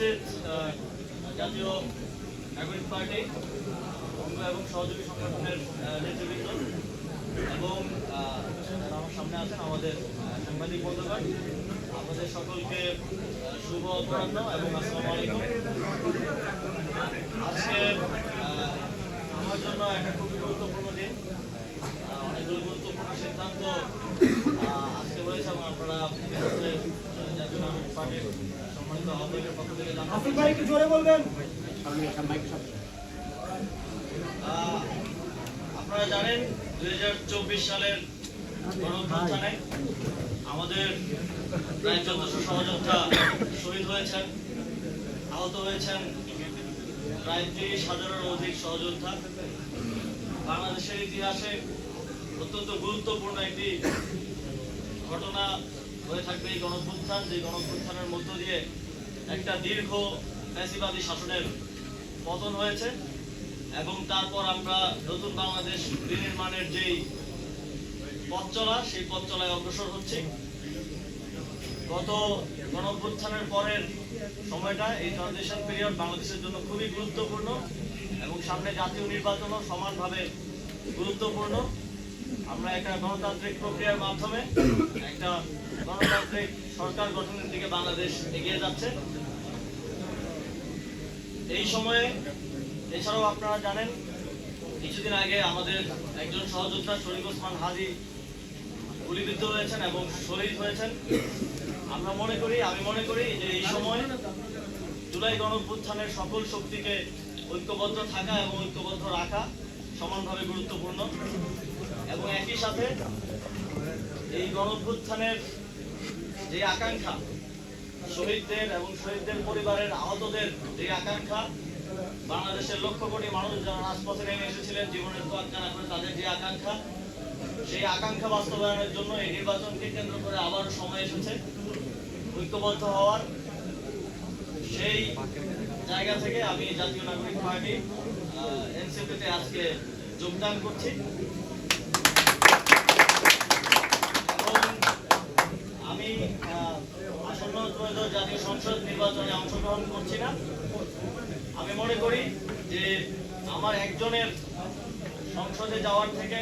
জাতীয় নাগরিক পার্টি এবং সহযোগী সংগঠনের নেতৃবৃন্দ এবং আমার সামনে আছেন আমাদের সাংবাদিক বন্ধুগণ, আমাদের সকলকে শুভ অপরাহ্ন এবং আসসালামু আলাইকুম। আজকে আমার জন্য একটা খুবই গুরুত্বপূর্ণ দিন, অনেকগুলো গুরুত্বপূর্ণ সিদ্ধান্ত আজকে হয়েছে এবং আপনারা জাতীয় নাগরিক পার্টির সম্মানিত আহ্বায়কের পক্ষ থেকে আপনারা জানেন 2024 সালের গণঅভ্যুত্থানে আমাদের প্রায় 1400 সহযোদ্ধা শহীদ হয়েছেন, আহত হয়েছেন প্রায় 30,000-এর অধিক সহযোদ্ধা। বাংলাদেশের ইতিহাসে অত্যন্ত গুরুত্বপূর্ণ একটি ঘটনা হয়ে থাকবে এই গণঅভ্যুত্থান, যে গণঅভ্যুত্থানের মধ্য দিয়ে একটা দীর্ঘ ফ্যাসিবাদী শাসনের পতন হয়েছে এবং তারপর আমরা নতুন বাংলাদেশ বিনির্মাণের যেই পথ চলা, সেই পথ চলায় অগ্রসর হচ্ছি। গত গণঅভ্যুত্থানের পরের সময়টা, এই ট্রানজিশন পিরিয়ড বাংলাদেশের জন্য খুবই গুরুত্বপূর্ণ এবং সামনে জাতীয় নির্বাচনও সমানভাবে গুরুত্বপূর্ণ। আমরা একটা গণতান্ত্রিক প্রক্রিয়ার মাধ্যমে একটা গণতান্ত্রিক সরকার গঠনের দিকে বাংলাদেশ এগিয়ে যাচ্ছে। এই সময়ে এছাড়াও আপনারা জানেন কিছুদিন আগে আমাদের একজন সহযোদ্ধা শরীফ ওসমান হাদি গুলিবিদ্ধ হয়েছেন এবং শহীদ হয়েছেন। আমি মনে করি যে এই সময় জুলাই গণঅভ্যুত্থানের সকল শক্তিকে ঐক্যবদ্ধ থাকা এবং ঐক্যবদ্ধ রাখা সমানভাবে গুরুত্বপূর্ণ এবং একই সাথে এই গণঅভ্যুত্থানের যে আকাঙ্ক্ষা, শহীদদের এবং শহীদদের পরিবারের আহতদের যে আকাঙ্ক্ষা, বাংলাদেশের লক্ষ কোটি মানুষ যারা রাজপথে নেমে এসেছিলেন জীবনের তোয়াক্কা না করে, তাদের যে আকাঙ্ক্ষা, সেই আকাঙ্ক্ষা বাস্তবায়নের জন্য এই নির্বাচনকে কেন্দ্র করে আবার সময় এসেছে ঐক্যবদ্ধ হওয়ার। সেই জায়গা থেকে আমি জাতীয় নাগরিক পার্টি এনসিপিতে আজকে যোগদান করছি এবং আমি আসন্ন ত্রয়োদশ জাতীয় সংসদ নির্বাচনে অংশগ্রহণ করছি না। আমি মনে করি যে আমার একজনের সংসদে যাওয়ার থেকে